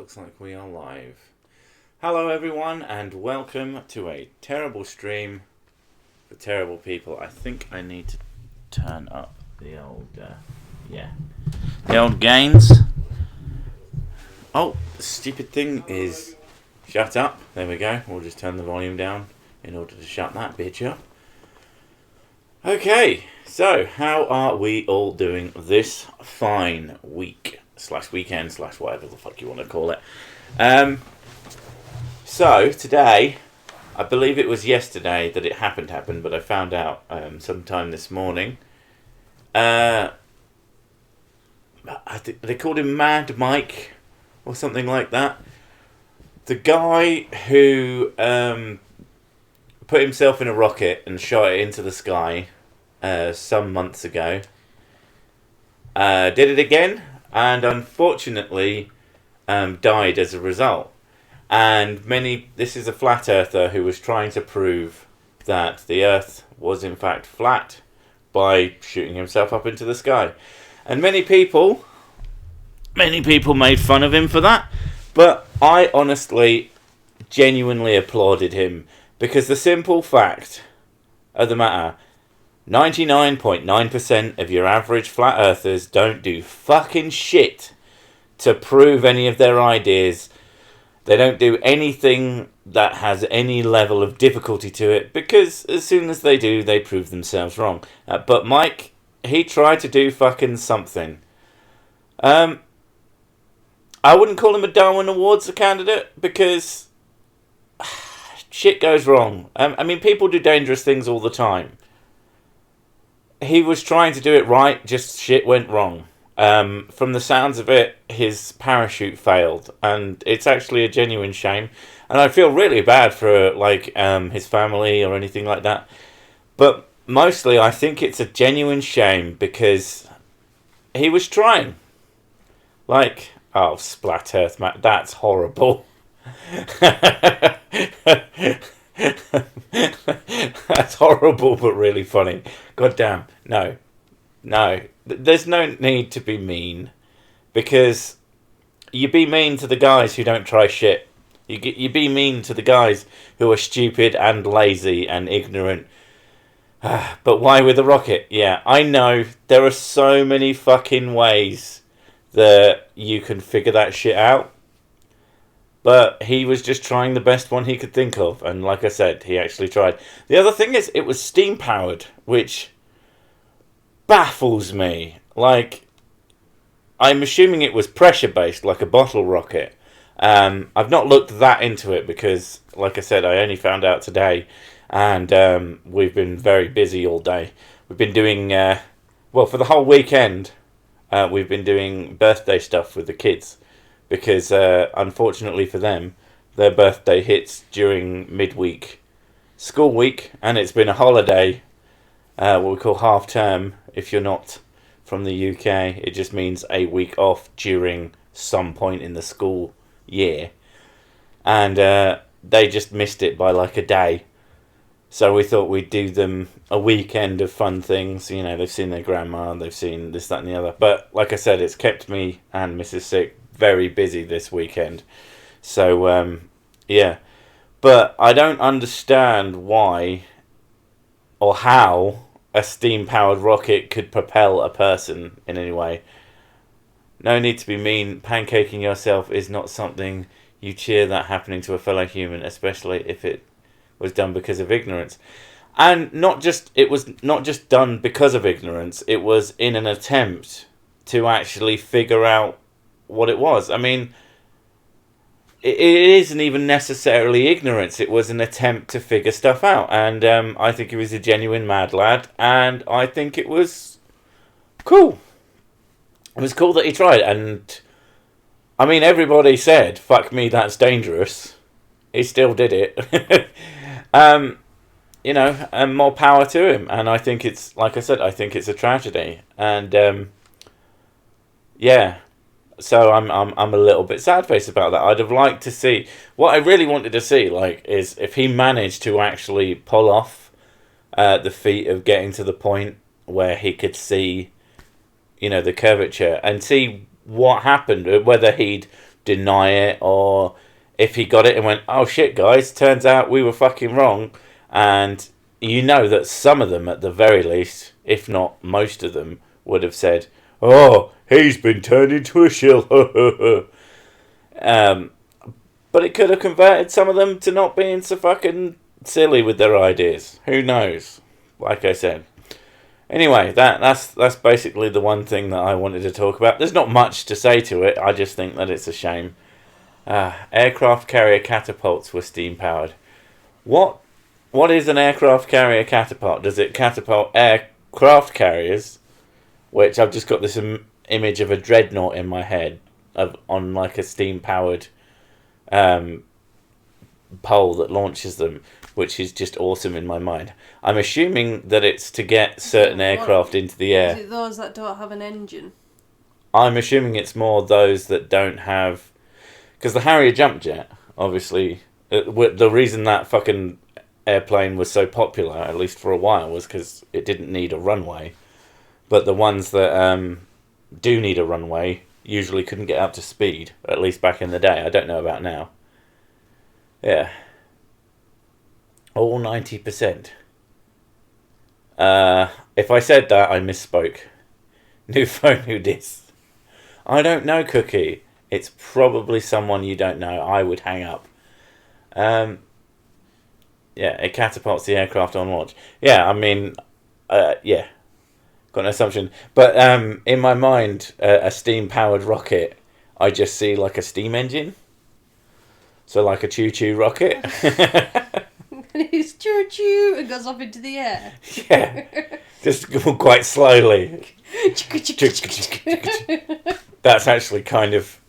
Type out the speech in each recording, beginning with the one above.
looks like we are live. Hello everyone and welcome to a terrible stream for terrible people. I think I need to turn up the old, the old gains. Oh, the stupid thing is shut up. There we go. We'll just turn the volume down in order to shut that bitch up. Okay, so how are we all doing this fine week / weekend / whatever the fuck you want to call it? So today, I believe it was yesterday that it happened, but I found out sometime this morning. I think they called him Mad Mike or something like that. The guy who put himself in a rocket and shot it into the sky some months ago did it again, and unfortunately died as a result. And this is a flat earther who was trying to prove that the earth was in fact flat by shooting himself up into the sky. And many people made fun of him for that, but I honestly, genuinely applauded him, because the simple fact of the matter, 99.9% of your average flat earthers don't do fucking shit to prove any of their ideas. They don't do anything that has any level of difficulty to it, because as soon as they do, they prove themselves wrong. But Mike, he tried to do fucking something. I wouldn't call him a Darwin Awards candidate, because shit goes wrong. People do dangerous things all the time. He was trying to do it right, just shit went wrong. From the sounds of it, his parachute failed, and it's actually a genuine shame. And I feel really bad for his family or anything like that. But mostly, I think it's a genuine shame because he was trying. Splat Earth, Matt, that's horrible. That's horrible, but really funny. God damn, no. There's no need to be mean, because you be mean to the guys who don't try shit. You be mean to the guys who are stupid and lazy and ignorant. But why with a rocket? Yeah, I know there are so many fucking ways that you can figure that shit out. But he was just trying the best one he could think of, and like I said, he actually tried. The other thing is, it was steam powered, which baffles me. I'm assuming it was pressure based, like a bottle rocket. I've not looked that into it because, like I said, I only found out today, and we've been very busy all day. We've been doing, for the whole weekend, we've been doing birthday stuff with the kids, because unfortunately for them, their birthday hits during midweek school week, and it's been a holiday, what we call half term. If you're not from the UK, it just means a week off during some point in the school year. And they just missed it by like a day. So we thought we'd do them a weekend of fun things. You know, they've seen their grandma, they've seen this, that and the other. But like I said, it's kept me and Mrs. Sick very busy this weekend. So, yeah. But I don't understand why or how a steam-powered rocket could propel a person in any way. No need to be mean. Pancaking yourself is not something you cheer that happening to a fellow human, especially if it was done because of ignorance. And it was not just done because of ignorance, it was in an attempt to actually figure out what it was. It isn't even necessarily ignorance. It was an attempt to figure stuff out. And I think he was a genuine mad lad. And I think it was cool. It was cool that he tried. And, everybody said, fuck me, that's dangerous. He still did it. And more power to him. And I think it's, like I said, I think it's a tragedy. And, yeah. So I'm a little bit sad-faced about that. I'd have liked to see... What I really wanted to see, is if he managed to actually pull off the feat of getting to the point where he could see, the curvature, and see what happened, whether he'd deny it, or if he got it and went, oh shit guys, turns out we were fucking wrong, and you know that some of them at the very least, if not most of them, would have said, oh, he's been turned into a shill. But it could have converted some of them to not being so fucking silly with their ideas. Who knows? Like I said. Anyway, that's basically the one thing that I wanted to talk about. There's not much to say to it. I just think that it's a shame. Aircraft carrier catapults were steam powered. What is an aircraft carrier catapult? Does it catapult aircraft carriers? Which I've just got this image of a dreadnought in my head on like a steam powered pole that launches them, which is just awesome in my mind. I'm assuming that it's to get certain aircraft into the air. Is it those that don't have an engine? I'm assuming it's more those that don't have... Because the Harrier jump jet, obviously, the reason that fucking airplane was so popular, at least for a while, was because it didn't need a runway. But the ones that do need a runway usually couldn't get up to speed, at least back in the day. I don't know about now. Yeah. All 90%. If I said that, I misspoke. New phone, new dis. I don't know, Cookie. It's probably someone you don't know. I would hang up. Yeah, it catapults the aircraft on launch. Yeah, I mean, yeah. Got an assumption. But in my mind, a steam-powered rocket, I just see like a steam engine. So like a choo-choo rocket. And it's choo-choo and goes up into the air. Yeah. Just quite slowly. That's actually kind of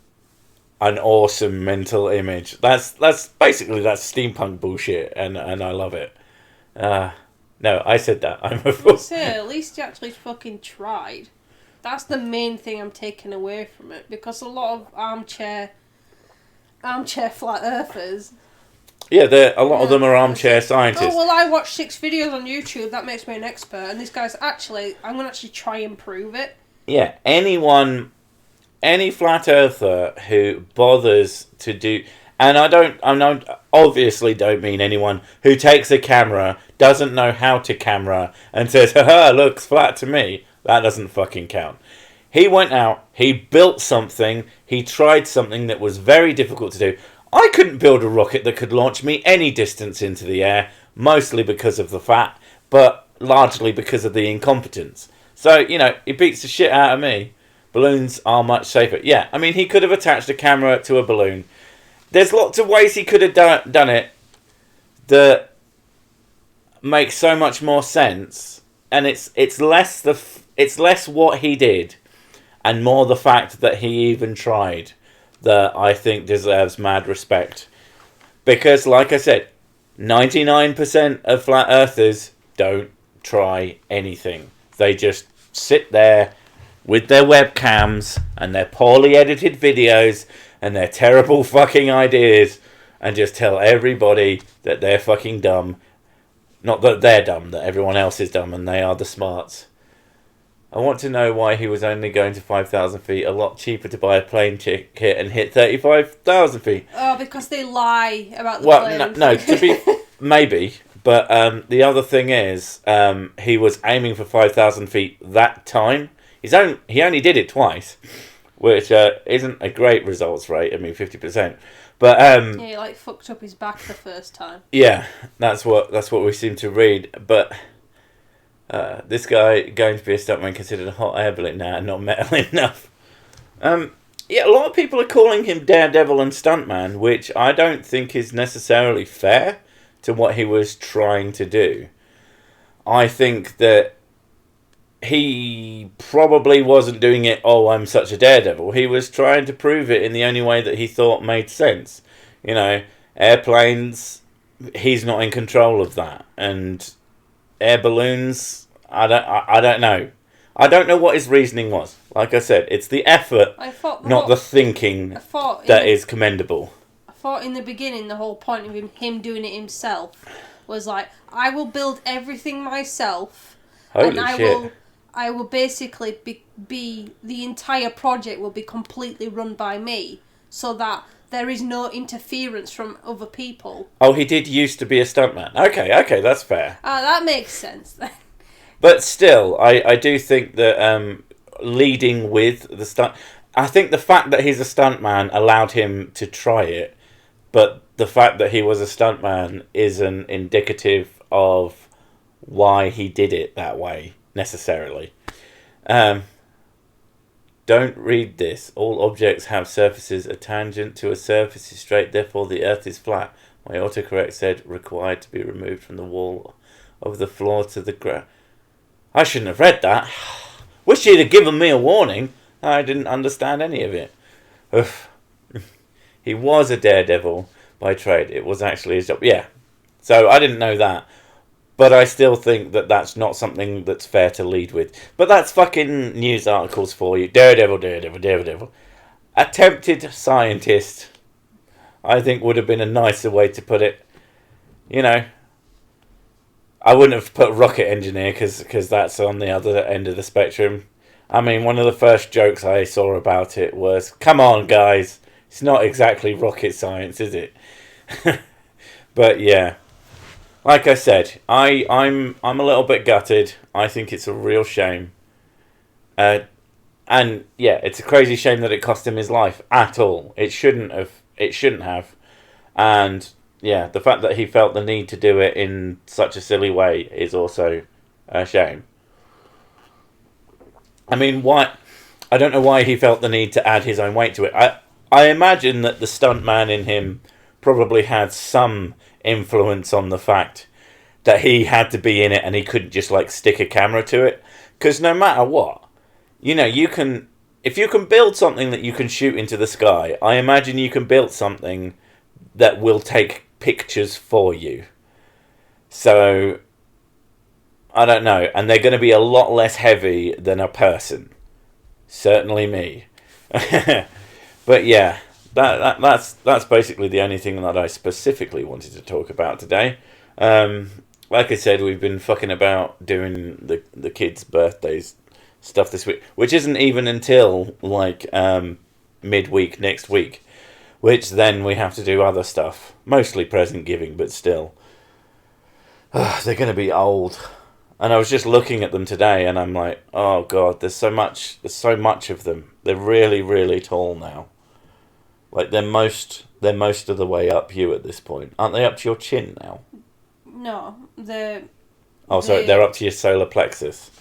an awesome mental image. That's steampunk bullshit, and I love it. No, I said that. I'm a fool. So, at least you actually fucking tried. That's the main thing I'm taking away from it, because a lot of armchair flat earthers. Yeah, a lot of them are armchair scientists. Oh, well, I watched 6 videos on YouTube, that makes me an expert, and this guy's I'm going to actually try and prove it. Yeah, any flat earther who bothers to do... And I obviously don't mean anyone who takes a camera, doesn't know how to camera, and says, haha, looks flat to me. That doesn't fucking count. He went out, he built something, he tried something that was very difficult to do. I couldn't build a rocket that could launch me any distance into the air, mostly because of the fat, but largely because of the incompetence. So, he beats the shit out of me. Balloons are much safer. Yeah, I mean, he could have attached a camera to a balloon. There's lots of ways he could have done it that make so much more sense, and it's less what he did, and more the fact that he even tried, that I think deserves mad respect. Because, like I said, 99% of flat earthers don't try anything. They just sit there with their webcams and their poorly edited videos and their terrible fucking ideas and just tell everybody that they're fucking dumb. Not that they're dumb, that everyone else is dumb and they are the smarts. I want to know why he was only going to 5,000 feet. A lot cheaper to buy a plane ticket and hit 35,000 feet. Oh, because they lie about the plane. No, to be... maybe. But the other thing is, he was aiming for 5,000 feet that time. He only did it twice, which isn't a great results rate. I mean, 50%. But yeah, he fucked up his back the first time. Yeah, that's what we seem to read. But this guy going to be a stuntman considered a hot air balloon now and not metal enough. Yeah, a lot of people are calling him Daredevil and Stuntman, which I don't think is necessarily fair to what he was trying to do. I think that he probably wasn't doing it, oh, I'm such a daredevil. He was trying to prove it in the only way that he thought made sense. Airplanes, he's not in control of that. And air balloons, I don't know. I don't know what his reasoning was. Like I said, it's the effort, not the thinking that is commendable. I thought in the beginning the whole point of him doing it himself was I will build everything myself. Holy shit. I will basically be the entire project will be completely run by me. so that there is no interference from other people. Oh, he did used to be a stuntman. Okay, that's fair. That makes sense then. But still, I do think that leading with the stunt... I think the fact that he's a stuntman allowed him to try it, but the fact that he was a stuntman isn't indicative of why he did it that way, necessarily. Don't read this. All objects have surfaces. A tangent to a surface is straight, therefore the earth is flat. My autocorrect said required to be removed from the wall of the floor to the ground. I shouldn't have read that. Wish he'd have given me a warning. I didn't understand any of it. Oof. He was a daredevil by trade. It was actually his job. Yeah. So I didn't know that. But I still think that that's not something that's fair to lead with. But that's fucking news articles for you. Daredevil. Attempted scientist, I think, would have been a nicer way to put it. You know, I wouldn't have put rocket engineer because that's on the other end of the spectrum. I mean, one of the first jokes I saw about it was, come on, guys. It's not exactly rocket science, is it? But yeah. Like I said, I'm a little bit gutted. I think it's a real shame. And yeah, it's a crazy shame that it cost him his life at all. It shouldn't have. And yeah, the fact that he felt the need to do it in such a silly way is also a shame. I mean, why? I don't know why he felt the need to add his own weight to it. I imagine that the stuntman in him probably had some influence on the fact that he had to be in it and he couldn't just like stick a camera to it. Because no matter what, you know, if you can build something that you can shoot into the sky, I imagine you can build something that will take pictures for you. So I don't know, and they're going to be a lot less heavy than a person. Certainly me. But yeah, that's basically the only thing that I specifically wanted to talk about today. Like I said, we've been fucking about doing the kids' birthdays stuff this week, which isn't even until like midweek next week, which then we have to do other stuff, mostly present giving, but still. They're going to be old. And I was just looking at them today, and I'm like, oh god, there's so much of them. They're really, really tall now. Like they're most of the way up you at this point, aren't they? Up to your chin now? No, they're. Oh, sorry, they're up to your solar plexus.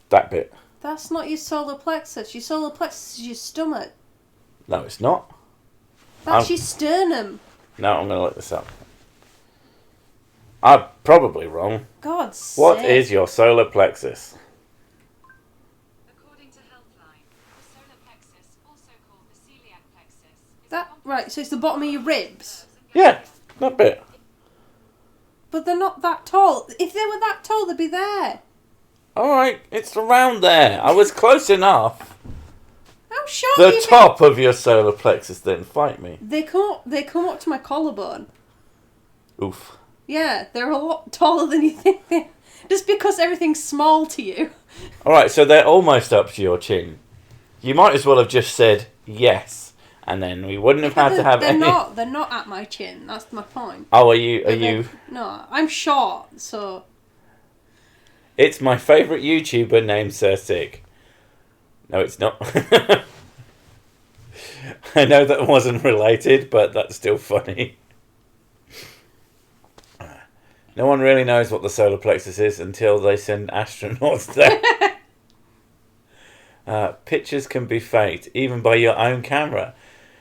That bit. That's not your solar plexus. Your solar plexus is your stomach. No, it's not. That's your sternum. No, I'm going to look this up. I'm probably wrong. God's What sake. is your solar plexus? According to Healthline, the solar plexus, also called the celiac plexus, is Right, so it's the bottom of your ribs. Yeah, that bit. But they're not that tall. If they were that tall, they'd be there. Alright, it's around there. I was close enough. How short are The you? top of your solar plexus, then fight me. They come up to my collarbone. Oof. Yeah, they're a lot taller than you think. Just because everything's small to you. Alright, so they're almost up to your chin. You might as well have just said yes, and then we wouldn't have had to have any... They're not at my chin, that's my point. Oh, are you... No, I'm short, so... It's my favourite YouTuber named Sir Sig. No, it's not. I know that wasn't related, but that's still funny. No one really knows what the solar plexus is until they send astronauts there. Pictures can be faked, even by your own camera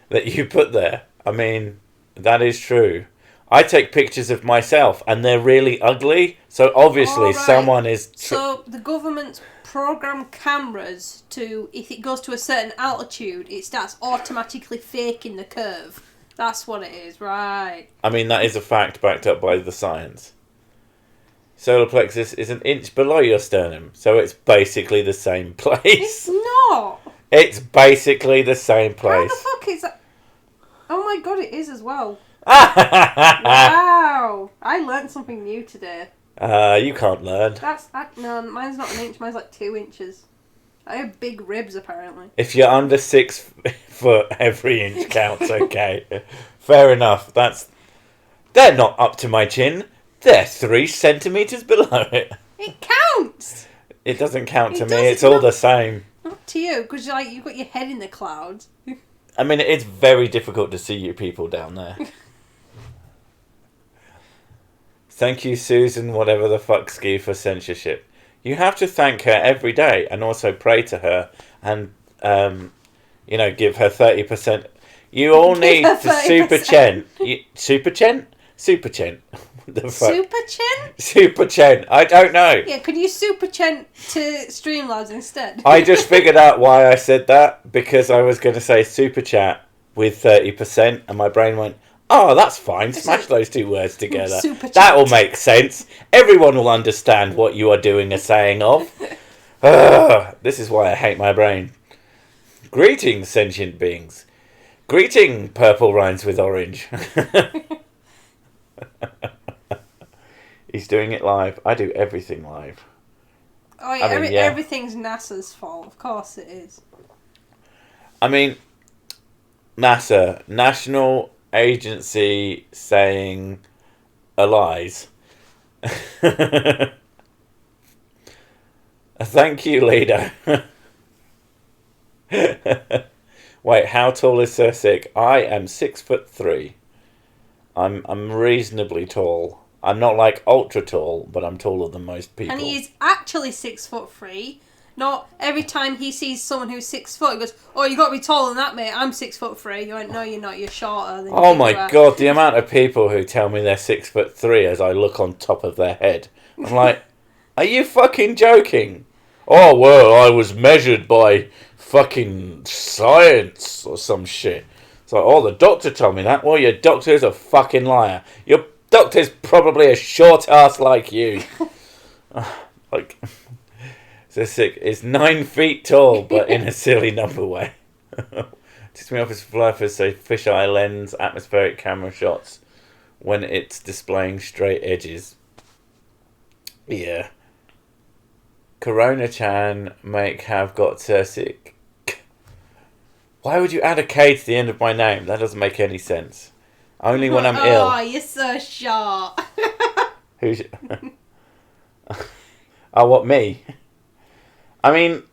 that you put there. I mean, that is true. I take pictures of myself, and they're really ugly, so obviously Alright. someone is... So, the government's program cameras to, if it goes to a certain altitude, it starts automatically faking the curve. That's what it is, right. I mean, that is a fact backed up by the science. Solar plexus is an inch below your sternum, so it's basically the same place. It's not! It's basically the same How place. the fuck is that? Oh my god, it is as well. Wow! I learnt something new today. You can't learn. No, mine's not an inch, mine's like 2 inches. I have big ribs, apparently. If you're under 6 foot, every inch counts. Okay, fair enough. They're not up to my chin. They're 3 centimeters below it. It counts. It doesn't count to It me. does, It's all the same. Not to you, because you've got your head in the clouds. I mean, it's very difficult to see you people down there. Thank you, Susan, whatever the fuck ski, for censorship. You have to thank her every day and also pray to her and, give her 30%. You all need her to 30%. super chen. Super chen? Super chen. The fuck? Super Chen? Super chen. I don't know. Yeah, could you Super Chen to Streamlabs instead? I just figured out why I said that, because I was going to say super chat with 30%, and my brain went, oh, that's fine. Smash those 2 words together. Super chat. That will make sense. Everyone will understand what you are doing a saying of. This is why I hate my brain. Greetings, sentient beings. Greeting, purple rhymes with orange. He's doing it live. I do everything live. Oh, yeah, everything's NASA's fault. Of course it is. I mean, NASA, National Agency saying lies. Thank you, Lido. Wait, how tall is Sir Sick? I am 6'3". I'm reasonably tall. I'm not like ultra tall, but I'm taller than most people. And he is actually 6'3". Not every time he sees someone who's 6 foot, he goes, "Oh, you got to be taller than that, mate. I'm 6'3". You went, "No, you're not. You're shorter." Than Oh my god, the amount of people who tell me they're 6'3" as I look on top of their head. I'm like, are you fucking joking? Oh well, I was measured by fucking science or some shit. It's like, oh, the doctor told me that. Well, your doctor's a fucking liar. Your doctor's probably a short ass like you. Like, so sick. It's 9 feet tall, but in a silly number way. Just me off his fluffers say fisheye lens, atmospheric camera shots when it's displaying straight edges. Yeah. Corona Chan have got sick. Why would you add a K to the end of my name? That doesn't make any sense. Only when I'm ill. Oh, you're so short. Who's? Oh, what, me? I mean,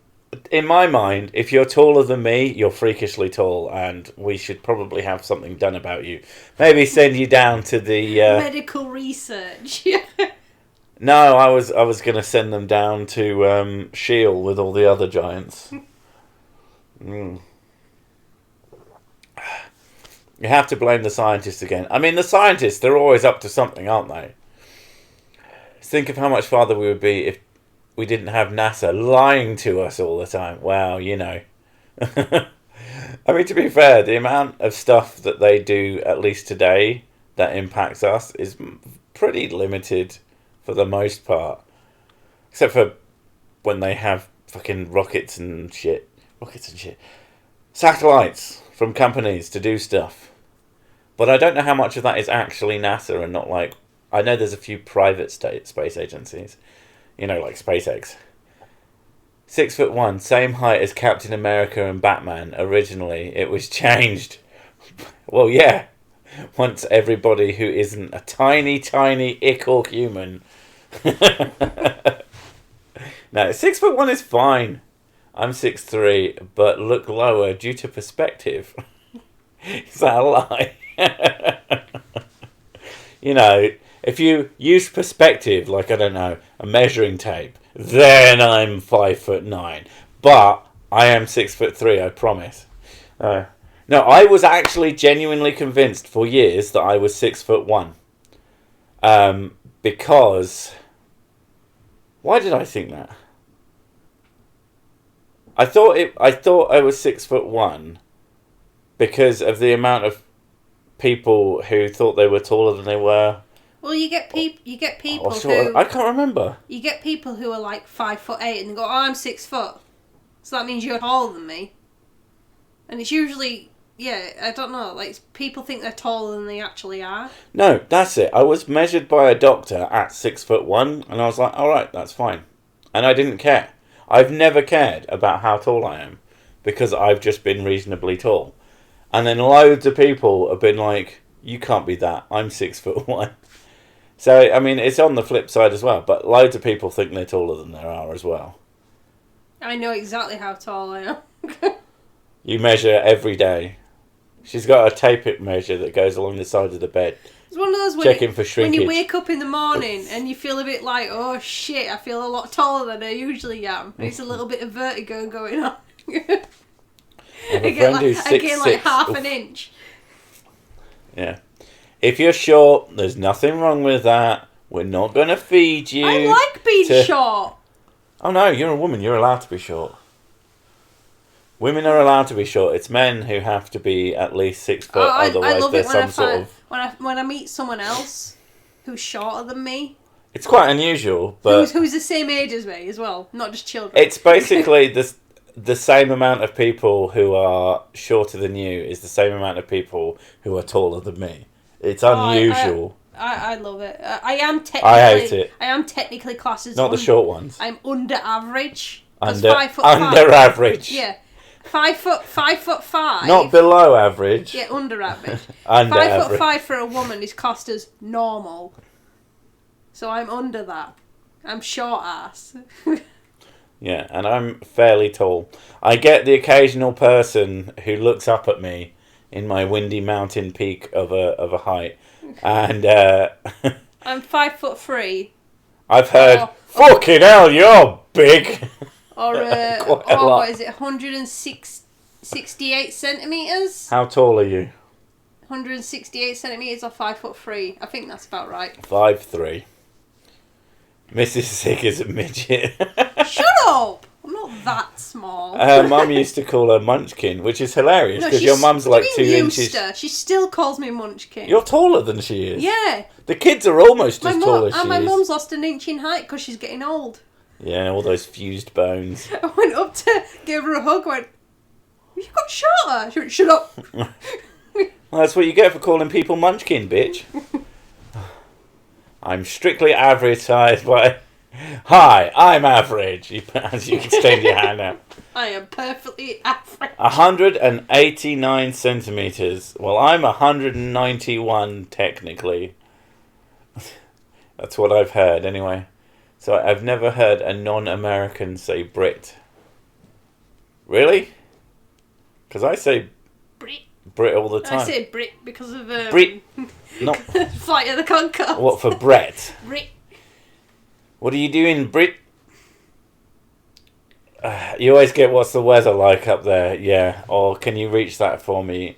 in my mind, if you're taller than me, you're freakishly tall, and we should probably have something done about you. Maybe send you down to the medical research. No, I was going to send them down to Shield with all the other giants. You have to blame the scientists again. I mean, the scientists, they're always up to something, aren't they? Think of how much farther we would be if we didn't have NASA lying to us all the time. Wow, you know. I mean, to be fair, the amount of stuff that they do, at least today, that impacts us is pretty limited for the most part. Except for when they have fucking rockets and shit. Satellites from companies to do stuff. But I don't know how much of that is actually NASA and not like... I know there's a few private space agencies. You know, like SpaceX. 6'1", same height as Captain America and Batman originally. It was changed. Well, yeah. Once everybody who isn't a tiny, tiny ickle human. No, 6'1" is fine. I'm 6'3", but look lower due to perspective. Is that a lie? You know, if you use perspective, like, I don't know, a measuring tape, then I'm 5'9". But I am 6'3", I promise. No, I was actually genuinely convinced for years that I was 6'1". Because... Why did I think that? I thought I was 6'1" because of the amount of people who thought they were taller than they were. Well, you get people who... I can't remember. You get people who are like 5'8" and they go, "Oh, I'm 6 foot." So that means you're taller than me. And it's usually, yeah, I don't know, like people think they're taller than they actually are. No, that's it. I was measured by a doctor at 6'1", and I was like, all right, that's fine. And I didn't care. I've never cared about how tall I am because I've just been reasonably tall. And then loads of people have been like, you can't be that. I'm 6'1". So, I mean, it's on the flip side as well. But loads of people think they're taller than they are as well. I know exactly how tall I am. You measure every day. She's got a tape measure that goes along the side of the bed. It's one of those Checking for when shrinkage. you wake up in the morning and you feel a bit like, oh shit, I feel a lot taller than I usually am. It's a little bit of vertigo going on. I have a friend who's 6'6". I gain like half an inch. Yeah. If you're short, there's nothing wrong with that. We're not going to feed you. I like being short. Oh no, you're a woman. You're allowed to be short. Women are allowed to be short. It's men who have to be at least 6 foot. Otherwise, I love there's it when some sort of... when I meet someone else who's shorter than me. It's quite unusual, but who's the same age as me as well, not just children. it's basically the same amount of people who are shorter than you is the same amount of people who are taller than me. It's unusual. I love it. I am technically. I hate it. I am technically classed as Not the short ones. I'm under average. Under 5'5". under average. Yeah, 5'5". Not below average. Yeah, under average. Under 5'5" for a woman is classed as normal. So I'm under that. I'm short ass. Yeah, and I'm fairly tall. I get the occasional person who looks up at me in my windy mountain peak of a height, and I'm 5'3". I've heard, "Fucking hell, you're big." Or what is it? 168 centimeters. How tall are you? 168 centimeters or 5'3". I think that's about right. 5'3". Mrs. Sick is a midget. Shut up! I'm not that small. Her mum used to call her Munchkin, which is hilarious because your mum's like 2 inches. She still calls me Munchkin. You're taller than she is. Yeah. The kids are almost as tall as she is. My mum's lost an inch in height because she's getting old. Yeah, all those fused bones. I went up to give her a hug. I went, "You got shorter." She went, "Shut up." Well, that's what you get for calling people Munchkin, bitch. I'm strictly average size, but hi, I'm average. As you extend your hand out. I am perfectly average. 189 centimeters. Well, I'm 191 technically. That's what I've heard, anyway. So I've never heard a non-American say Brit. Really? Because I say Brit all the time. I say Brit because of Brit. Not Flight of the Conchords. what for Brett? Brit. What are you doing, Brit? You always get what's the weather like up there, yeah. Or can you reach that for me?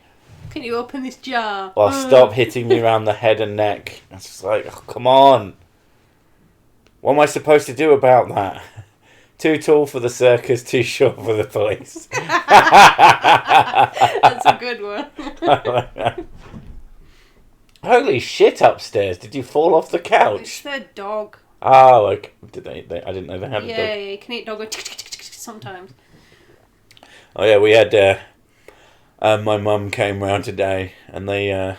Can you open this jar? Or stop hitting me around the head and neck. It's just like, oh, come on. What am I supposed to do about that? Too tall for the circus, too short for the police. That's a good one. Holy shit upstairs. Did you fall off the It's couch? their dog. Oh, like, did they I didn't know they had a dog. Yeah, you can eat dog going sometimes. Oh yeah, we had my mum came round today and they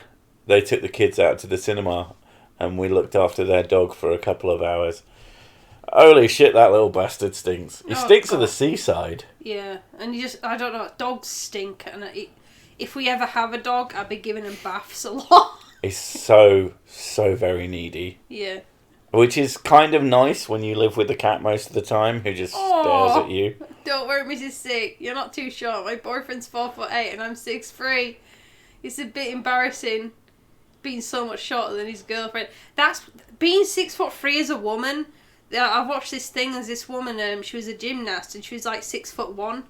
took the kids out to the cinema and we looked after their dog for a couple of hours. Holy shit, that little bastard stinks. He stinks God. at the seaside. Yeah, and I don't know, dogs stink, and if we ever have a dog, I'd be giving him baths a lot. He's so very needy. Yeah. Which is kind of nice when you live with the cat most of the time, who just stares at you. Don't worry, Mrs. Sick. You're not too short. My boyfriend's 4'8" and I'm 6'3". It's a bit embarrassing being so much shorter than his girlfriend. That's being 6'3" as a woman. I've watched this thing as this woman. She was a gymnast and she was like 6'1",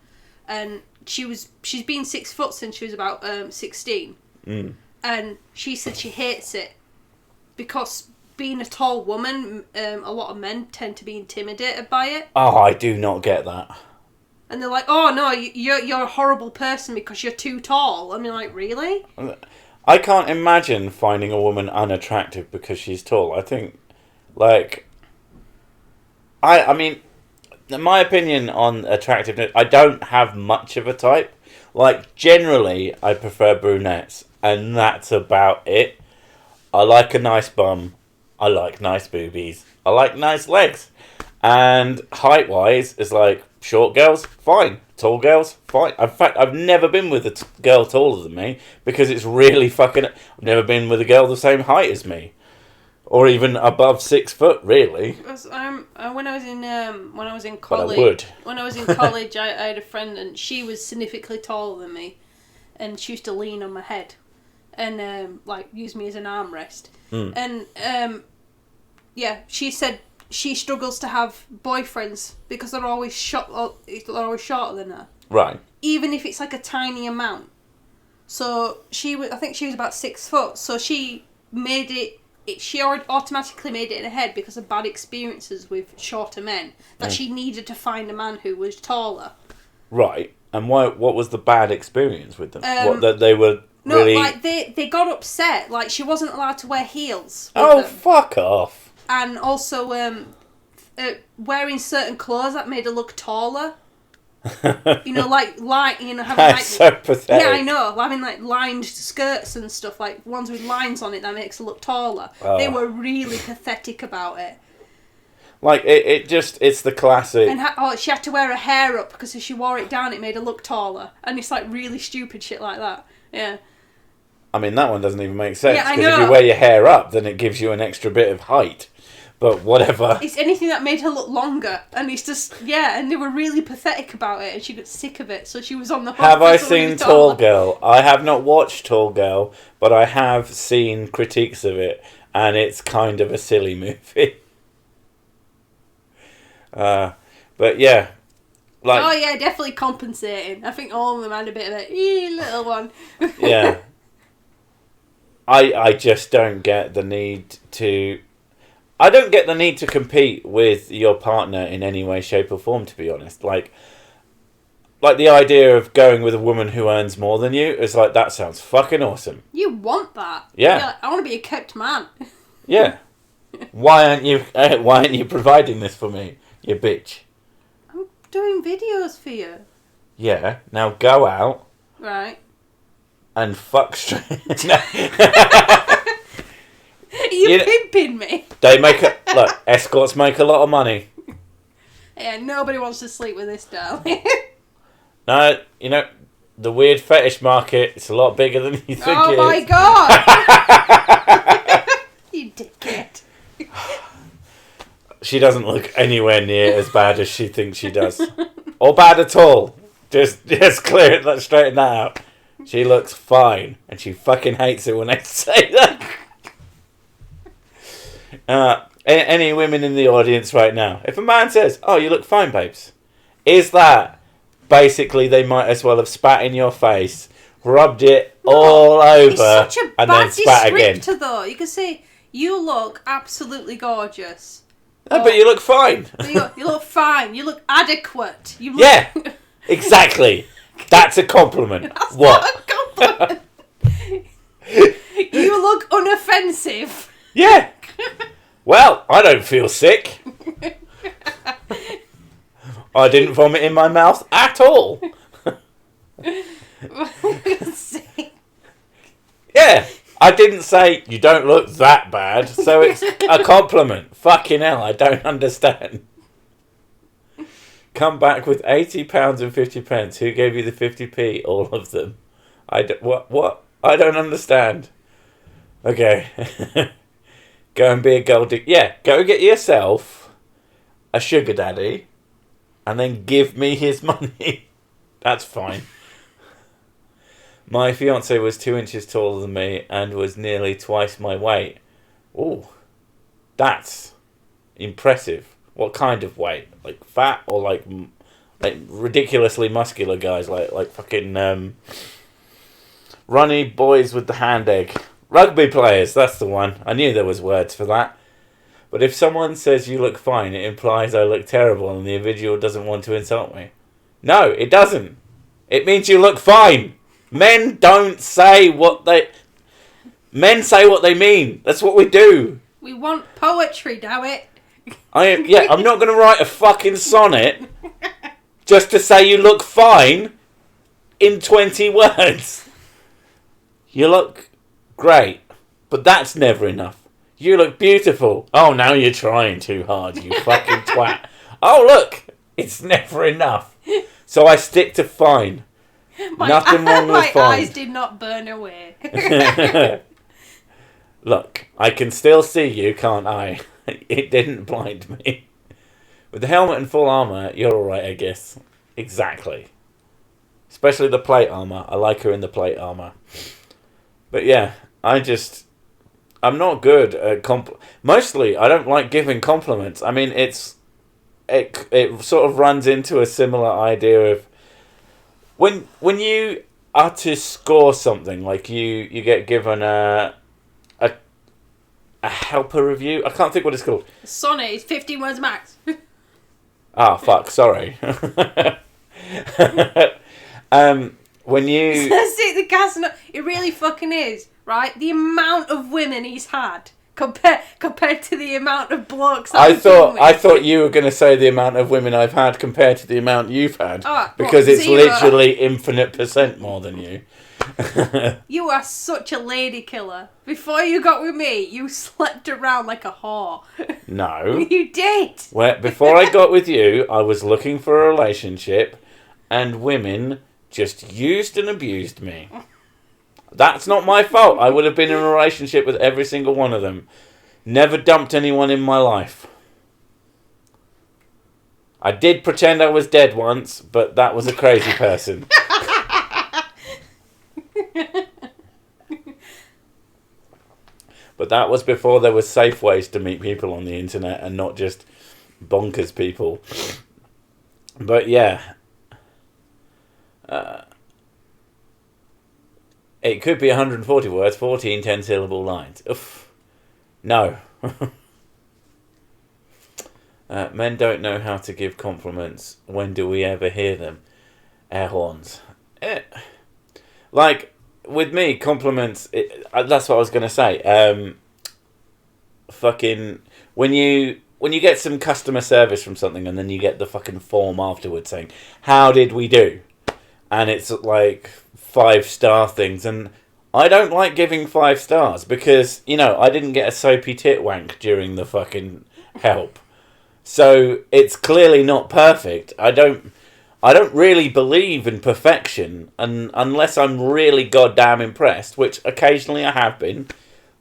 and she's been 6 foot since she was about 16. Mm. And she said she hates it because being a tall woman, a lot of men tend to be intimidated by it. Oh, I do not get that. And they're like, "Oh no, you're a horrible person because you're too tall." I mean, like, really? I can't imagine finding a woman unattractive because she's tall. I think, like, I mean, my opinion on attractiveness, I don't have much of a type. Like, generally, I prefer brunettes, and that's about it. I like a nice bum. I like nice boobies. I like nice legs. And height-wise, it's like, short girls, fine. Tall girls, fine. In fact, I've never been with a girl taller than me because it's really fucking... I've never been with a girl the same height as me. Or even above 6 foot, really. When I was in But I college, would. when I was in college, I had a friend and she was significantly taller than me, and she used to lean on my head, and like use me as an armrest. And yeah, she said she struggles to have boyfriends because they're always shorter than her. Right. Even if it's like a tiny amount. So I think she was about 6 foot. So she made it. She automatically made it in her head because of bad experiences with shorter men that she needed to find a man who was taller. Right. And what was the bad experience with them? That they were really... No, like they got upset. Like she wasn't allowed to wear heels. Oh, fuck off. And also wearing certain clothes that made her look taller. You know, having That's so pathetic. Yeah, I know. Having like lined skirts and stuff, like ones with lines on it that makes her look taller. Oh. They were really pathetic about it. Like it's the classic. And she had to wear her hair up because if she wore it down, it made her look taller. And it's like really stupid shit like that. Yeah. I mean, that one doesn't even make sense. Yeah, I because if know. you wear your hair up, then it gives you an extra bit of height. But whatever. It's anything that made her look longer, and it's just and they were really pathetic about it, and she got sick of it, so she was on the hunt. Have I seen Tall Girl? I have not watched Tall Girl, but I have seen critiques of it, and it's kind of a silly movie. But yeah, like oh yeah, definitely compensating. I think all of them had a bit of a little one. yeah. I just don't get the need to. I don't get the need to compete with your partner in any way, shape, or form. To be honest, like the idea of going with a woman who earns more than you is like that sounds fucking awesome. You want that? Yeah. You're like, I want to be a kept man. Yeah. Why aren't you providing this for me, you bitch? I'm doing videos for you. Yeah. Now go out Right. and fuck straight. You're pimping me. They look. Escorts make a lot of money. Yeah, nobody wants to sleep with this darling. No, you know the weird fetish market. It's a lot bigger than you think. Oh it my is. god! You dickhead. She doesn't look anywhere near as bad as she thinks she does, or bad at all. Just straighten that out. She looks fine, and she fucking hates it when I say that. Any women in the audience right now, if a man says, "Oh, you look fine, babes," is that basically they might as well have spat in your face, rubbed it all over, It's such a and bad then spat again? descriptor, though. You can say, "You look absolutely gorgeous." No, but you look fine. You look fine. You look adequate. You look... Yeah, exactly. That's a compliment. That's What? not a compliment. You look unoffensive. Yeah. Well, I don't feel sick. I didn't vomit in my mouth at all. Yeah, I didn't say you don't look that bad, so it's a compliment. Fucking hell, I don't understand. Come back with £80 and 50p. Who gave you the 50p? All of them. What? I don't understand. Okay. Go and be a gold digger. Yeah, go get yourself a sugar daddy and then give me his money. That's fine. My fiance was 2 inches taller than me and was nearly twice my weight. Ooh, that's impressive. What kind of weight? Like fat or like ridiculously muscular guys like fucking runny boys with the hand egg. Rugby players, that's the one. I knew there was words for that. But if someone says you look fine, it implies I look terrible and the individual doesn't want to insult me. No, it doesn't. It means you look fine. Men don't say what they... Men say what they mean. That's what we do. We want poetry, damn it. I'm not going to write a fucking sonnet just to say you look fine in 20 words. You look great, but that's never enough. You look beautiful. Oh, now you're trying too hard, you fucking twat. Oh, look! It's never enough. So I stick to fine. Nothing wrong with my fine. eyes did not burn away. Look, I can still see you, can't I? It didn't blind me. With the helmet and full armour, you're alright, I guess. Exactly. Especially the plate armour. I like her in the plate armour. But yeah, I'm not good at mostly, I don't like giving compliments. I mean, it sort of runs into a similar idea of when you are to score something, like you get given a helper review. I can't think what it's called. Sonnet is 15 words max. Ah, fuck, sorry. When you... See, the gas, it really fucking is, right? The amount of women he's had compared to the amount of blokes I thought you were going to say the amount of women I've had compared to the amount you've had. Oh, because what, it's 0? literally infinite % more than you. You are such a lady killer. Before you got with me, you slept around like a whore. No. You did. Before I got with you, I was looking for a relationship, and women just used and abused me. That's not my fault. I would have been in a relationship with every single one of them. Never dumped anyone in my life. I did pretend I was dead once, but that was a crazy person. But that was before there was safe ways to meet people on the internet and not just bonkers people. But yeah. It could be 140 words, 14 10-syllable lines. Oof. No. Men don't know how to give compliments. When do we ever hear them? Air horns. Like, with me, compliments... that's what I was going to say. Fucking... When you get some customer service from something and then you get the fucking form afterwards saying, how did we do? And it's like 5-star things. And I don't like giving 5 stars because, I didn't get a soapy tit wank during the fucking help. So it's clearly not perfect. I don't really believe in perfection, and unless I'm really goddamn impressed, which occasionally I have been.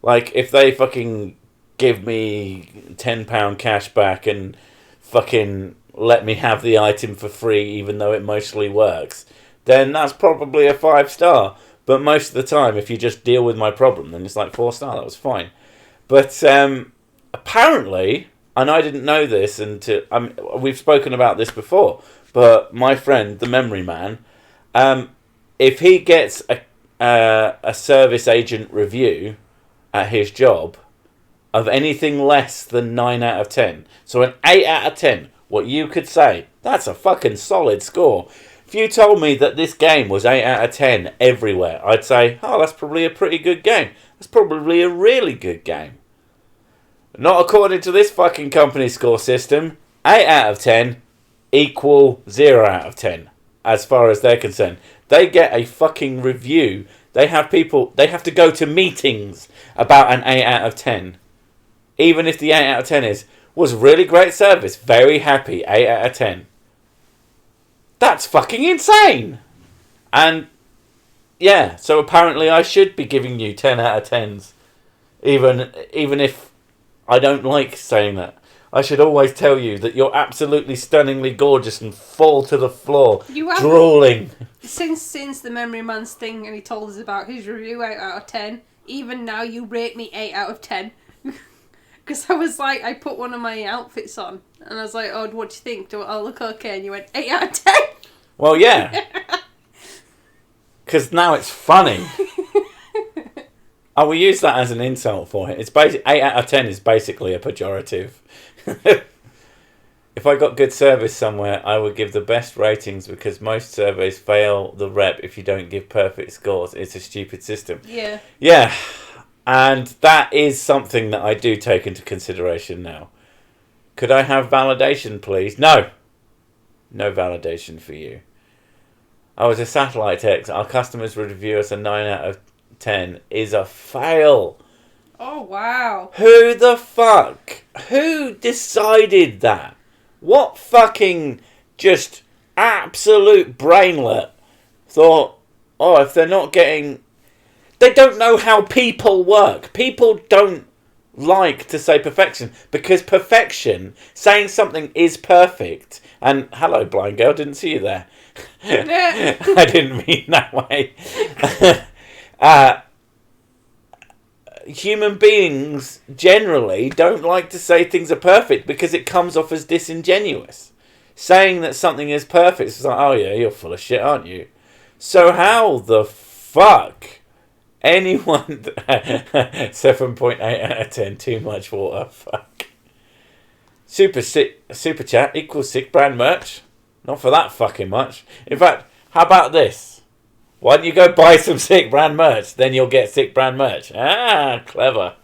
Like, if they fucking give me £10 cash back and fucking let me have the item for free even though it mostly works, then that's probably a 5-star. But most of the time, if you just deal with my problem, then it's like 4-star, that was fine. But apparently, and I didn't know this until... we've spoken about this before, but my friend, the memory man, if he gets a service agent review at his job of anything less than 9 out of 10, so an 8 out of 10, what you could say, that's a fucking solid score. If you told me that this game was 8 out of 10 everywhere, I'd say, oh, that's probably a pretty good game. That's probably a really good game. Not according to this fucking company score system. 8 out of 10 equal 0 out of 10, as far as they're concerned. They get a fucking review. They have to go to meetings about an 8 out of 10. Even if the 8 out of 10 was really great service, very happy, 8 out of 10. That's fucking insane! And, yeah, so apparently I should be giving you 10 out of 10s. Even if I don't like saying that. I should always tell you that you're absolutely stunningly gorgeous and fall to the floor, drooling. Since the Memory Man's thing and he told us about his review 8 out of 10, even now you rate me 8 out of 10. Because I was like, I put one of my outfits on and I was like, oh, what do you think? Do I look okay? And you went, 8 out of 10? Well, yeah. Because now it's funny. I will use that as an insult for it. It's 8 out of 10 is basically a pejorative. If I got good service somewhere, I would give the best ratings because most surveys fail the rep if you don't give perfect scores. It's a stupid system. Yeah. Yeah. And that is something that I do take into consideration now. Could I have validation, please? No. No validation for you. I was a satellite text. Our customers would review us a 9 out of 10 is a fail. Oh, wow. Who the fuck? Who decided that? What fucking just absolute brainlet thought, oh, if they're not getting... They don't know how people work. People don't like to say perfection, because perfection, saying something is perfect, and hello, blind girl, didn't see you there. I didn't mean that way. Human beings generally don't like to say things are perfect because it comes off as disingenuous. Saying that something is perfect is like, oh yeah, you're full of shit, aren't you? So how the fuck anyone 7.8 out of 10, too much water, fuck. Super chat equals sick brand merch. Not for that fucking much. In fact, how about this? Why don't you go buy some sick brand merch? Then you'll get sick brand merch. Ah, clever.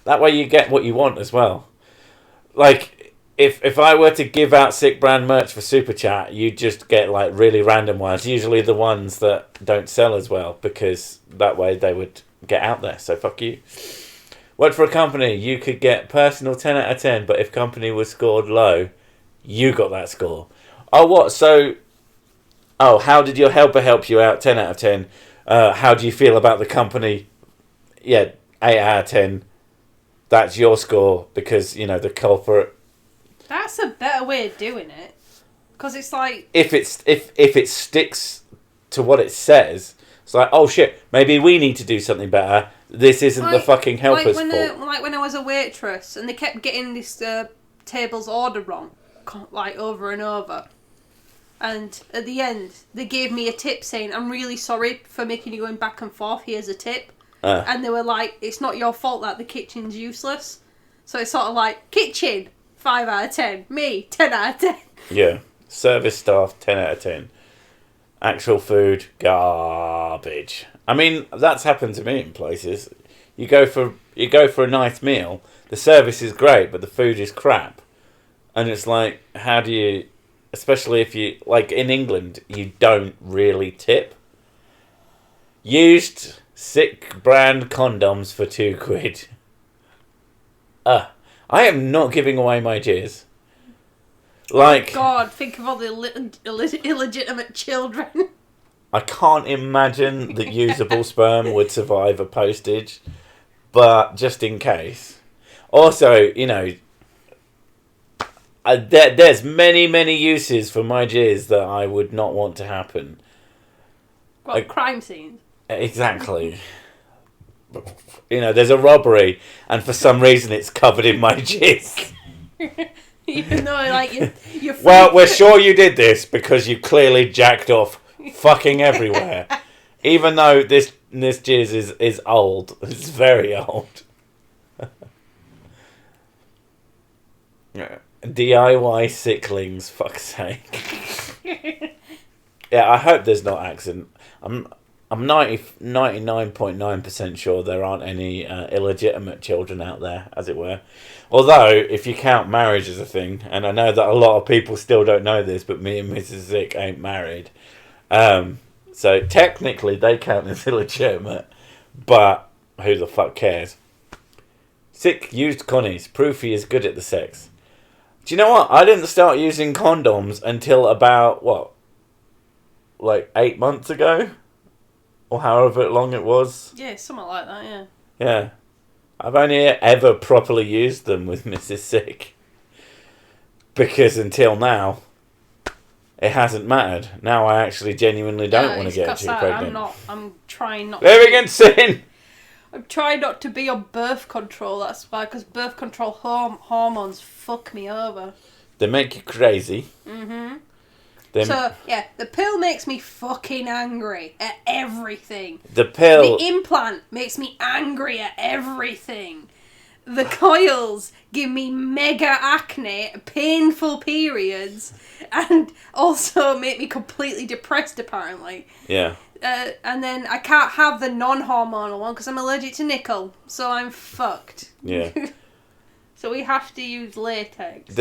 That way you get what you want as well. Like, if I were to give out sick brand merch for Super Chat, you just get like really random ones. Usually the ones that don't sell as well, because that way they would get out there. So fuck you. Worked for a company. You could get personal 10 out of 10, but if company was scored low, you got that score. Oh, what? So... Oh, how did your helper help you out? 10 out of 10. How do you feel about the company? Yeah, 8 out of 10. That's your score because, you know, the culprit. That's a better way of doing it. Because it's like... If it sticks to what it says, it's like, oh shit, maybe we need to do something better. This isn't the fucking helper's fault. Like when I was a waitress and they kept getting this table's order wrong, like over and over. And at the end, they gave me a tip saying, I'm really sorry for making you going back and forth, here's a tip. And they were like, it's not your fault that the kitchen's useless. So it's sort of like, kitchen, 5 out of 10. Me, 10 out of 10. Yeah. Service staff, 10 out of 10. Actual food, garbage. I mean, that's happened to me in places. You go for a nice meal, the service is great, but the food is crap. And it's like, how do you... Especially if you... Like, in England, you don't really tip. Used sick brand condoms for £2. I am not giving away my jizz. Like... Oh God, think of all the illegitimate children. I can't imagine that usable sperm would survive a postage. But, just in case. Also, you know... there's many uses for my jizz that I would not want to happen. What, like, crime scenes? Exactly. You know, there's a robbery, and for some reason it's covered in my jizz. Even though, like, you're well, we're sure you did this because you clearly jacked off fucking everywhere. Even though this jizz is old. It's very old. Yeah. DIY sicklings, fuck's sake. Yeah, I hope there's not accident. I'm 99.9% sure there aren't any illegitimate children out there, as it were. Although, if you count marriage as a thing, and I know that a lot of people still don't know this, but me and Mrs. Zick ain't married. So technically they count as illegitimate, but who the fuck cares? Sick used connies. Proof he is good at the sex. Do you know what? I didn't start using condoms until about, what? Like 8 months ago? Or however long it was. Yeah, something like that, yeah. Yeah. I've only ever properly used them with Mrs. Sick. Because until now, it hasn't mattered. Now I actually genuinely don't want to get too pregnant. I'm trying not Living in sin! I'm trying not to be on birth control, that's why, because birth control hormones fuck me over. They make you crazy. Mm-hmm. So, yeah, the pill makes me fucking angry at everything. The implant makes me angry at everything. The coils give me mega acne, painful periods, and also make me completely depressed, apparently. Yeah. And then I can't have the non-hormonal one because I'm allergic to nickel, so I'm fucked. Yeah. So we have to use latex.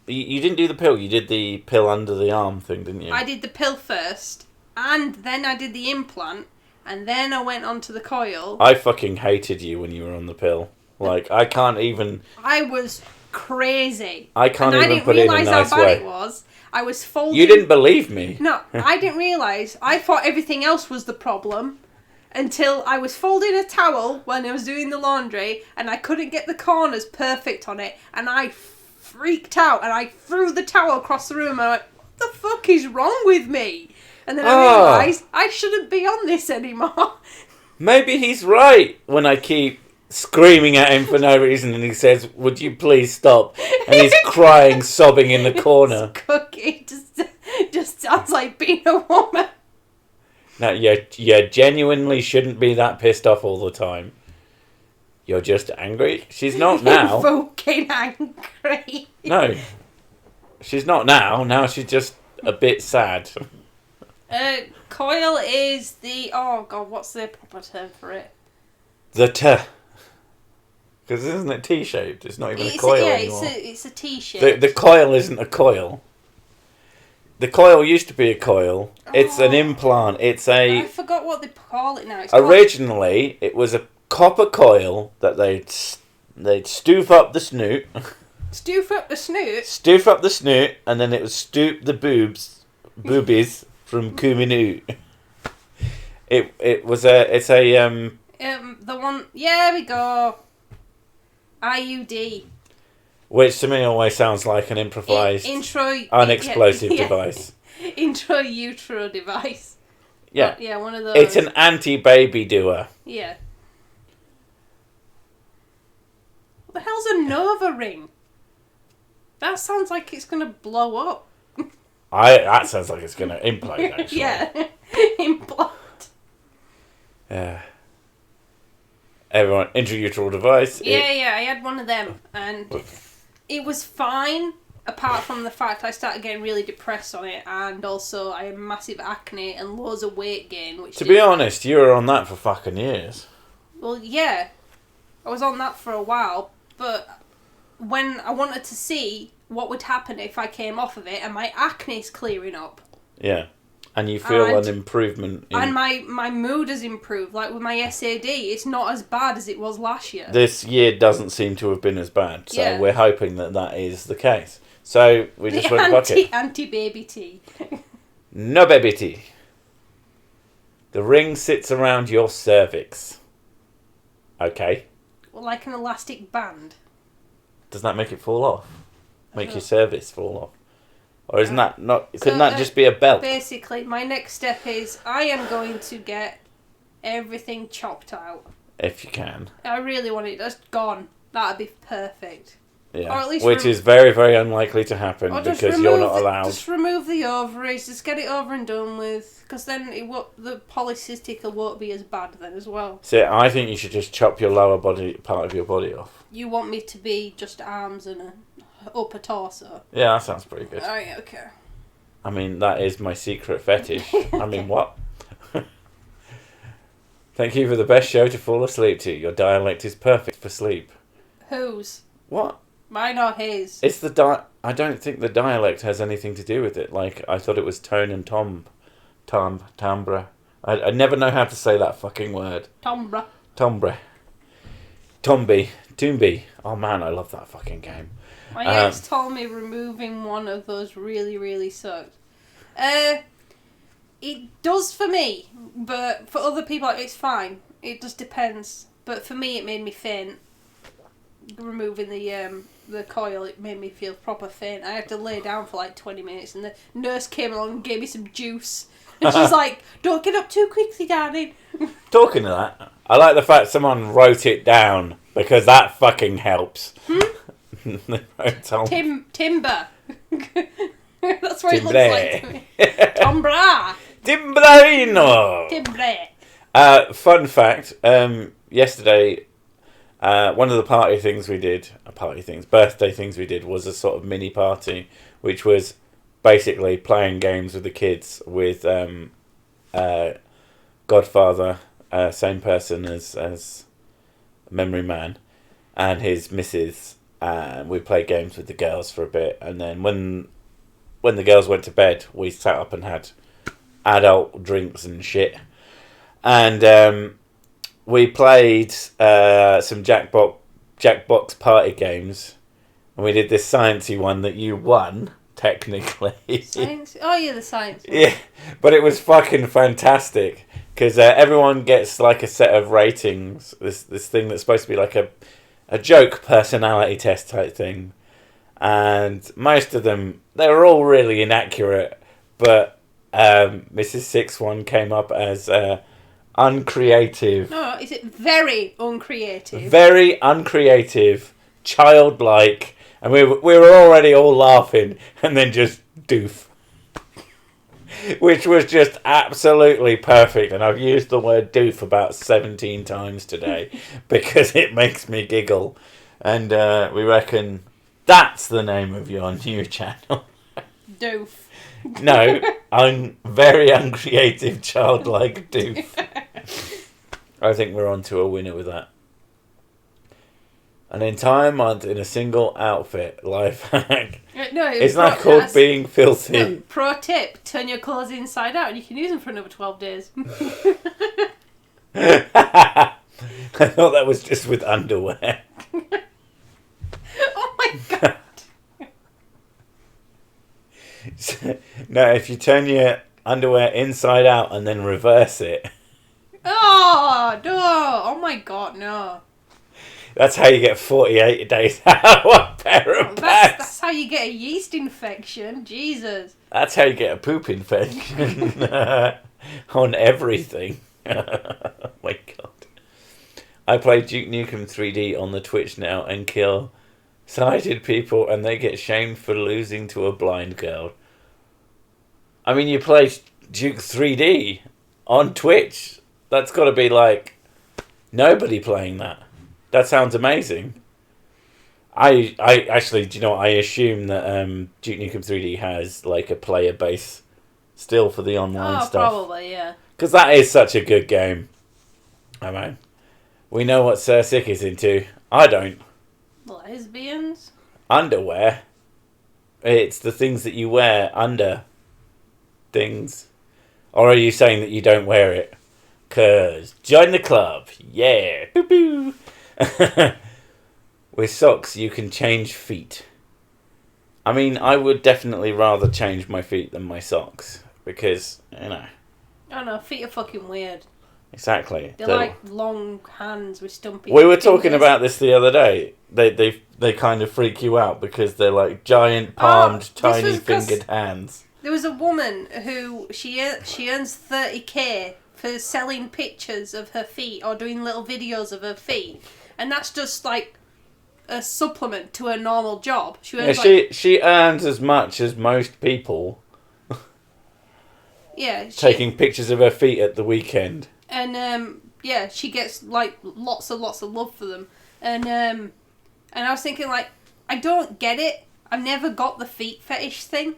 You didn't do the pill. You did the pill under the arm thing, didn't you? I did the pill first, and then I did the implant, and then I went on to the coil. I fucking hated you when you were on the pill. Like, I can't even... I was crazy. I can't and even I didn't put it in a realise nice how bad way. it was. I was folding... You didn't believe me. No, I didn't realise. I thought everything else was the problem until I was folding a towel when I was doing the laundry and I couldn't get the corners perfect on it, and I freaked out and I threw the towel across the room and I went, what the fuck is wrong with me? And then I realised I shouldn't be on this anymore. Maybe he's right when I keep screaming at him for no reason and he says, would you please stop? And he's crying, sobbing in the corner. Cookie just sounds like being a woman. No, you genuinely shouldn't be that pissed off all the time. You're just angry. She's not now. Fucking angry. No. She's not now. Now she's just a bit sad. Coil is the... Oh, God, what's the proper term for it? The T. Because isn't it T-shaped? It's not even a coil anymore. It's a T-shape. The coil isn't a coil. The coil used to be a coil. It's an implant. It's a... I forgot what they call it now. Originally, it was a copper coil that they'd stoof up the snoot. Stoof up the snoot? Stoof up the snoot, and then it would stoop the boobies from Kuminu. It's a the one... Yeah, there we go. IUD. Which to me always sounds like an improvised, unexplosive device. Intro-utero device. Yeah. But, yeah, one of those. It's an anti-baby doer. Yeah. What the hell's a Nova ring? That sounds like it's going to blow up. That sounds like it's going to implode, actually. Yeah. Implode. Yeah. Everyone, intrauterine device. Yeah, I had one of them, and it was fine, apart from the fact I started getting really depressed on it, and also I had massive acne and loads of weight gain. Which to be honest, you were on that for fucking years. Well, yeah, I was on that for a while, but when I wanted to see what would happen if I came off of it, and my acne's clearing up. Yeah. And you feel an improvement. And my mood has improved. Like with my SAD, it's not as bad as it was last year. This year doesn't seem to have been as bad. So we're hoping that is the case. So we just went bucket. Anti-baby tea. No baby tea. The ring sits around your cervix. Okay. Well, like an elastic band. Does that make it fall off? Make your cervix fall off? Or isn't that not... Couldn't that just be a belt? Basically, my next step is I am going to get everything chopped out. If you can. I really want it just gone. That'd be perfect. Yeah. Or at least which is very, very unlikely to happen because you're not allowed. Just remove the ovaries. Just get it over and done with. Because then the polycystic won't be as bad then as well. So I think you should just chop your lower body part of your body off. You want me to be just arms and a upper torso? Yeah, that sounds pretty good. Oh, yeah, okay. I mean, that is my secret fetish. I mean, what? Thank you for the best show to fall asleep to. Your dialect is perfect for sleep. Whose? What? Mine or his? It's the I don't think the dialect has anything to do with it. Like, I thought it was tone and timbre. I never know how to say that fucking word. Timbre. Toombi. Oh man, I love that fucking game. My ex told me removing one of those really, really sucked. It does for me, but for other people it's fine. It just depends. But for me, it made me faint. Removing the coil, it made me feel proper faint. I had to lay down for like 20 minutes, and the nurse came along and gave me some juice. And she's like, "Don't get up too quickly, darling." Talking of that, I like the fact someone wrote it down because that fucking helps. Timber. That's what it looks like to me. Tombra. Timbrino. Timbre. Fun fact. Yesterday, one of the birthday things we did was a sort of mini party, which was basically playing games with the kids with Godfather, same person as Memory Man, and his missus. We played games with the girls for a bit, and then when the girls went to bed, we sat up and had adult drinks and shit. And we played some jackpot Jackbox party games, and we did this sciencey one that you won technically. Science? Oh yeah, the science one. Yeah, but it was fucking fantastic because everyone gets like a set of ratings. This thing that's supposed to be like a joke personality test type thing, and most of them they were all really inaccurate. But Mrs. Six one came up as uncreative. No, is it very uncreative? Very uncreative, childlike, and we were already all laughing, and then just doof. Which was just absolutely perfect, and I've used the word doof about 17 times today because it makes me giggle. And we reckon that's the name of your new channel. Doof. No, very uncreative, childlike doof. I think we're on to a winner with that. An entire month in a single outfit, life hack. No, Isn't that called being filthy? No, pro tip, turn your clothes inside out and you can use them for another 12 days. I thought that was just with underwear. Oh my god. No, if you turn your underwear inside out and then reverse it, Oh, no. Oh my god, no. that's how you get 48 days out of a pair of pants. That's how you get a yeast infection. Jesus. That's how you get a poop infection on everything. Oh my god. I play Duke Nukem 3D on the Twitch now and kill sighted people and they get shamed for losing to a blind girl. I mean, you play Duke 3D on Twitch. That's got to be like nobody playing that. That sounds amazing. I actually, do you know what? I assume that Duke Nukem 3D has like a player base still for the online stuff. Probably, yeah. Because that is such a good game. I mean, we know what Sir Sick is into. I don't. Lesbians? Underwear. It's the things that you wear under things. Or are you saying that you don't wear it? 'Cause join the club. Yeah. Boo boo. With socks, you can change feet. I mean, I would definitely rather change my feet than my socks. Because, you know. I don't know, feet are fucking weird. Exactly. They're like long hands with stumpy We were talking fingers. about this the other day. They kind of freak you out because they're like giant palmed, tiny fingered hands. There was a woman who she earns 30k for selling pictures of her feet or doing little videos of her feet, and that's just like a supplement to her normal job. She earns She earns as much as most people taking pictures of her feet at the weekend. And she gets like lots and lots of love for them. And I was thinking, like, I don't get it. I've never got the feet fetish thing.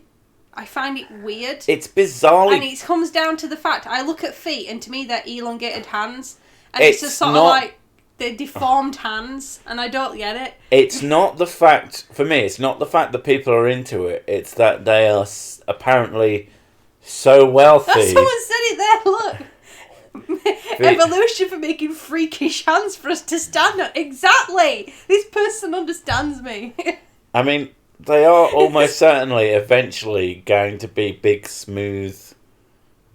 I find it weird. It's bizarre. And it comes down to the fact I look at feet and to me they're elongated hands. And it's just sort of like they're deformed hands, and I don't get it. It's not the fact, for me, it's not the fact that people are into it. It's that they are apparently so wealthy. Someone said it there, look. Evolution for making freakish hands for us to stand on. Exactly. This person understands me. I mean, they are almost certainly eventually going to be big, smooth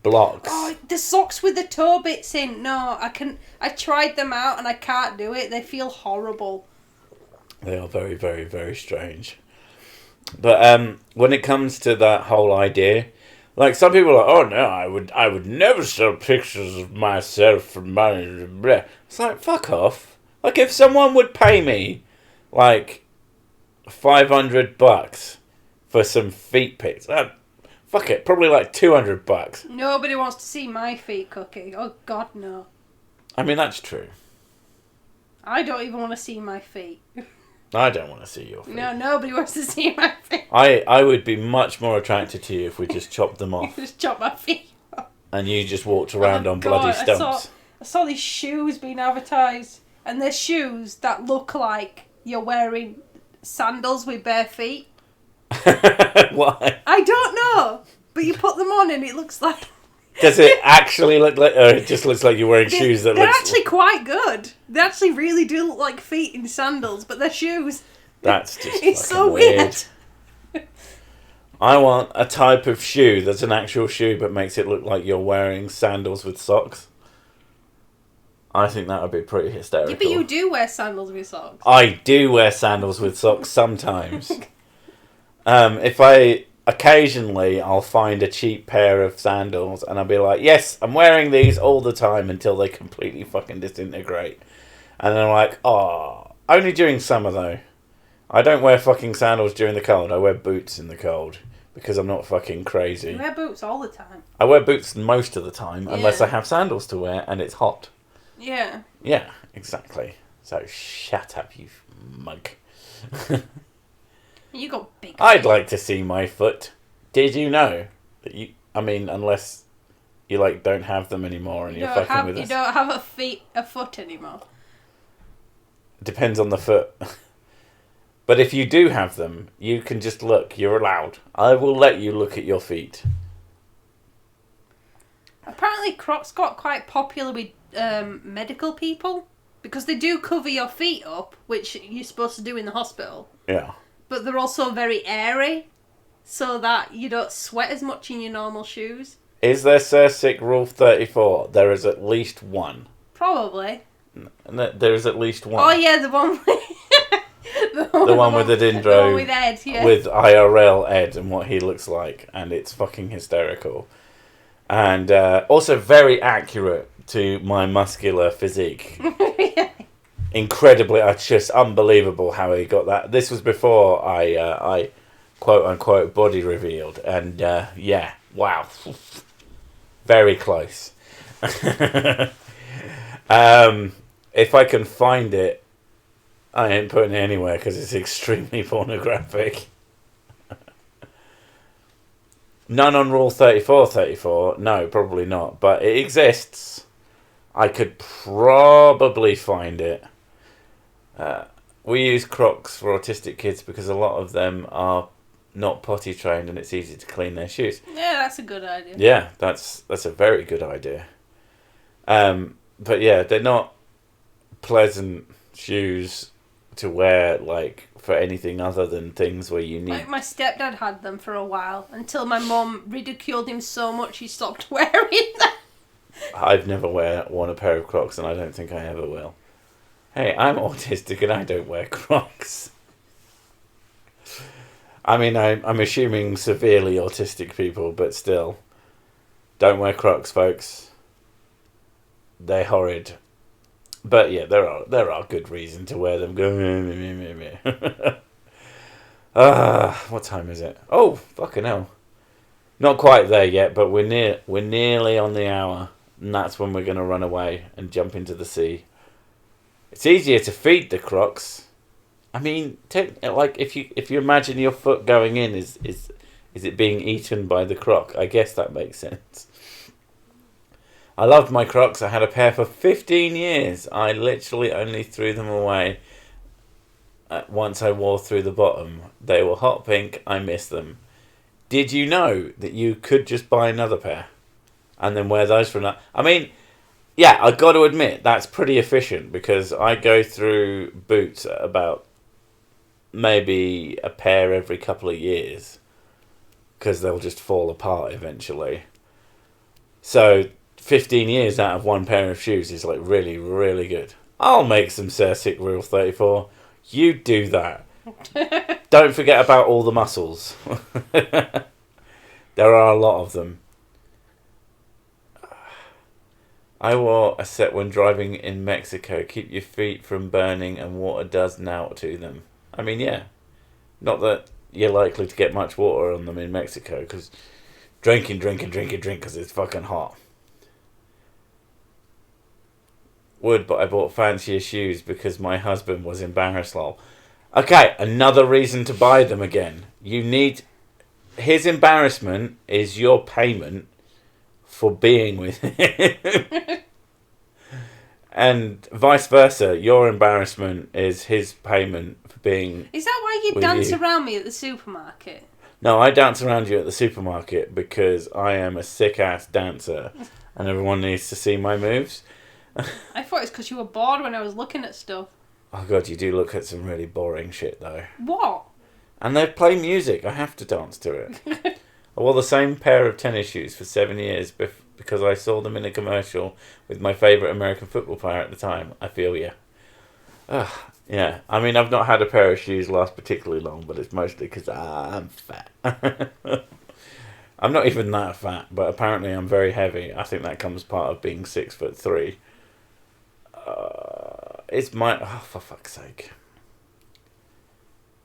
blocks. Oh, the socks with the toe bits in. No, I tried them out and I can't do it. They feel horrible. They are very, very, very strange. But when it comes to that whole idea, like some people are like, oh no, I would never sell pictures of myself for money. Blah. It's like, fuck off. Like if someone would pay me like $500 for some feet pics, fuck it, probably like $200. Nobody wants to see my feet, Cookie. Oh God, no. I mean, that's true. I don't even want to see my feet. I don't want to see your feet. No, nobody wants to see my feet. I would be much more attracted to you if we just chopped them off. Just chop my feet off. And you just walked around on God, bloody stumps. I saw these shoes being advertised, and they're shoes that look like you're wearing sandals with bare feet. Why? I don't know, but you put them on and it looks like Does it actually look like, or it just looks like you're wearing shoes that They're look... actually quite good. They actually really do look like feet in sandals, but they're shoes. That's just It's fucking so weird. weird. I want a type of shoe that's an actual shoe but makes it look like you're wearing sandals with socks. I think that would be pretty hysterical. Yeah, but you do wear sandals with socks. I do wear sandals with socks sometimes. If I... Occasionally, I'll find a cheap pair of sandals and I'll be like, yes, I'm wearing these all the time until they completely fucking disintegrate. And then I'm like, oh, only during summer though. I don't wear fucking sandals during the cold. I wear boots in the cold because I'm not fucking crazy. You wear boots all the time. I wear boots most of the time unless Yeah. I have sandals to wear and it's hot. Yeah. Yeah, exactly. So shut up, you mug. You got big feet. I'd like to see my foot. Did you know that you... I mean, unless you like don't have them anymore and you're fucking with You us. don't have a foot anymore. Depends on the foot. But if you do have them, you can just look. You're allowed. I will let you look at your feet. Apparently, Crocs got quite popular with medical people because they do cover your feet up, which you're supposed to do in the hospital. Yeah. But they're also very airy, so that you don't sweat as much in your normal shoes. Is there Sir Sick Rule 34? There is at least one. Probably. There is at least one. Oh yeah, the one with The one with the Dindro. The one with Ed, yeah. With IRL Ed and what he looks like. And it's fucking hysterical. And also very accurate to my muscular physique. Yeah. Incredibly, it's just unbelievable how he got that. This was before I quote unquote body revealed. And yeah, wow. Very close. If I can find it, I ain't putting it anywhere because it's extremely pornographic. None on Rule 34. No, probably not. But it exists. I could probably find it. We use Crocs for autistic kids because a lot of them are not potty trained and it's easy to clean their shoes. Yeah, that's a good idea. Yeah, that's a very good idea. But yeah, they're not pleasant shoes to wear like for anything other than things where you need... Like my stepdad had them for a while until my mum ridiculed him so much he stopped wearing them. I've never worn a pair of Crocs and I don't think I ever will. Hey, I'm autistic and I don't wear Crocs. I mean, I'm assuming severely autistic people, but still. Don't wear Crocs, folks. They're horrid. But yeah, there are good reasons to wear them. What time is it? Oh, fucking hell. Not quite there yet, but we're nearly on the hour. And that's when we're going to run away and jump into the sea. It's easier to feed the Crocs. I mean, like if you imagine your foot going in, is it being eaten by the Croc? I guess that makes sense. I loved my Crocs. I had a pair for 15 years. I literally only threw them away once I wore through the bottom. They were hot pink. I miss them. Did you know that you could just buy another pair and then wear those for another? I mean, yeah, I got to admit that's pretty efficient because I go through boots at about maybe a pair every couple of years because they'll just fall apart eventually. So 15 years out of one pair of shoes is like really, really good. I'll make some Sir Sick Rule 34. You do that. Don't forget about all the muscles. There are a lot of them. I wore a set when driving in Mexico. Keep your feet from burning and water does now to them. I mean, yeah. Not that you're likely to get much water on them in Mexico because drink because it's fucking hot. Would, but I bought fancier shoes because my husband was embarrassed, lol. Okay, another reason to buy them again. You need... His embarrassment is your payment for being with him. And vice versa, your embarrassment is his payment for being... Is that why you with dance you. around me at the supermarket? No, I dance around you at the supermarket because I am a sick-ass dancer and everyone needs to see my moves. I thought it's because you were bored when I was looking at stuff. Oh god, you do look at some really boring shit though. What? And they play music, I have to dance to it. I wore the same pair of tennis shoes for 7 years because I saw them in a commercial with my favourite American football player at the time. I feel ya. Ugh, yeah, I mean, I've not had a pair of shoes last particularly long, but it's mostly because I'm fat. I'm not even that fat, but apparently I'm very heavy. I think that comes part of being 6'3". It's my... Oh, for fuck's sake.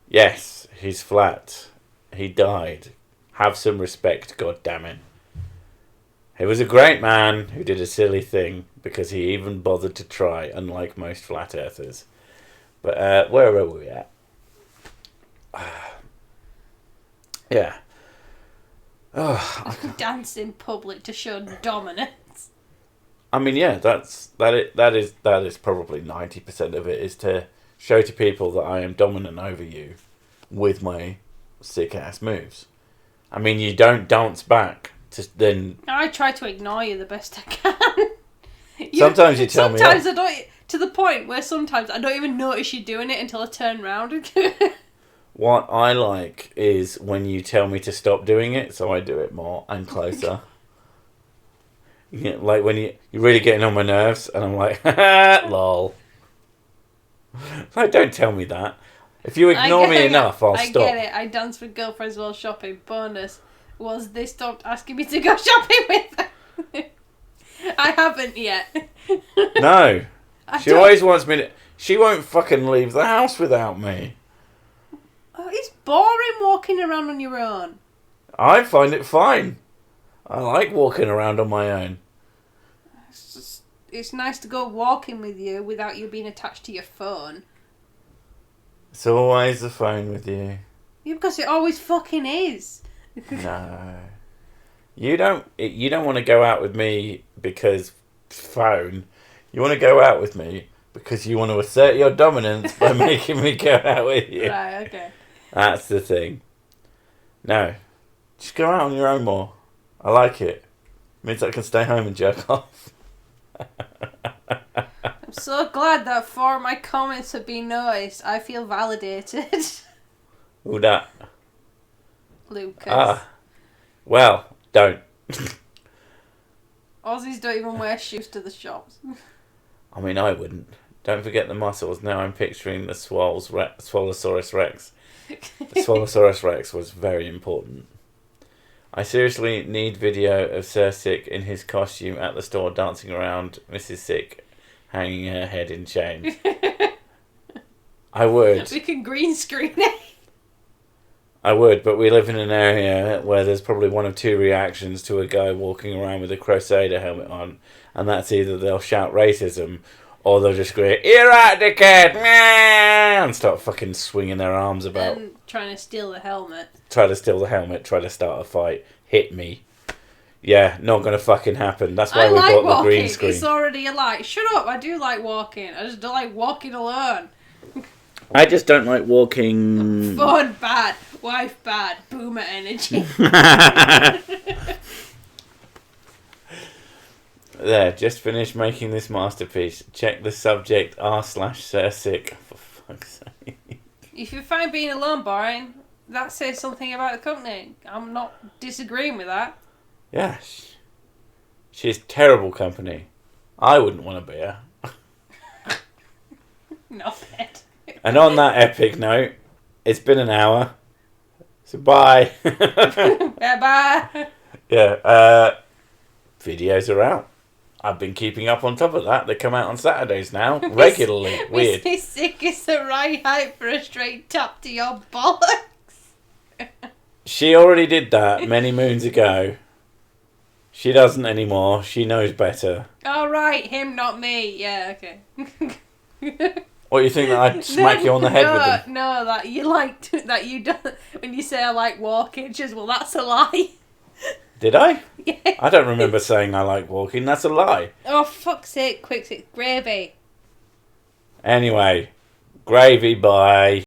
Yes, he's flat. He died. Have some respect, goddammit. He was a great man who did a silly thing because he even bothered to try, unlike most flat earthers. But where are we at? Yeah. Oh, Dance in public to show dominance. I mean, yeah, that is probably 90% of it, is to show to people that I am dominant over you with my sick ass moves. I mean, you don't dance back to then. I try to ignore you the best I can. Sometimes you tell me. Sometimes I don't. To the point where sometimes I don't even notice you doing it until I turn round. What I like is when you tell me to stop doing it, so I do it more and closer. Like when you're really getting on my nerves, and I'm like, lol. Like, don't tell me that. If you ignore me enough, I'll stop. I get it. I dance with girlfriends while shopping. Bonus was they stopped asking me to go shopping with them. I haven't yet. No. She always wants me to... She won't fucking leave the house without me. Oh, it's boring walking around on your own. I find it fine. I like walking around on my own. It's nice to go walking with you without you being attached to your phone. It's always the phone with you. Yeah, because it always fucking is. No. You don't want to go out with me because phone. You want to go out with me because you want to assert your dominance by making me go out with you. Right, okay. That's the thing. No. Just go out on your own more. I like it. Means I can stay home and jerk off. I'm so glad that 4 of my comments have been noticed. I feel validated. Who that? Lucas. Well, don't. Aussies don't even wear shoes to the shops. I mean, I wouldn't. Don't forget the muscles. Now I'm picturing the Swallosaurus Rex. The Swallosaurus Rex was very important. I seriously need video of Sir Sick in his costume at the store dancing around Mrs. Sick, hanging her head in chains. I would. We can green screen it. I would, but we live in an area where there's probably one of two reactions to a guy walking around with a Crusader helmet on, and that's either they'll shout racism, or they'll just go, "You're right, dickhead!" and start fucking swinging their arms about. And trying to steal the helmet. Try to steal the helmet, try to start a fight, hit me. Yeah, not gonna fucking happen. That's why we got the green screen. It's already a lie. Shut up, I do like walking. I just don't like walking alone. I just don't like walking... Phone bad, wife bad, boomer energy. There, just finished making this masterpiece. Check the subject r/Sir Sick. For fuck's sake. If you find being alone boring, that says something about the company. I'm not disagreeing with that. Yeah, she's terrible company. I wouldn't want to be her. Nothing. And on that epic note, it's been an hour. So bye. Bye. Yeah, videos are out. I've been keeping up on top of that. They come out on Saturdays now, regularly. Weird. Mrs. Sick is the right height for a straight tap to your bollocks. She already did that many moons ago. She doesn't anymore. She knows better. All right, him, not me. Yeah, okay. What, you think that I'd smack you on the head with them? No, that you like that you don't. When you say I like walking, just well, that's a lie. Did I? Yeah. I don't remember saying I like walking. That's a lie. Oh, fuck's sake, quick, gravy. Anyway, gravy, bye.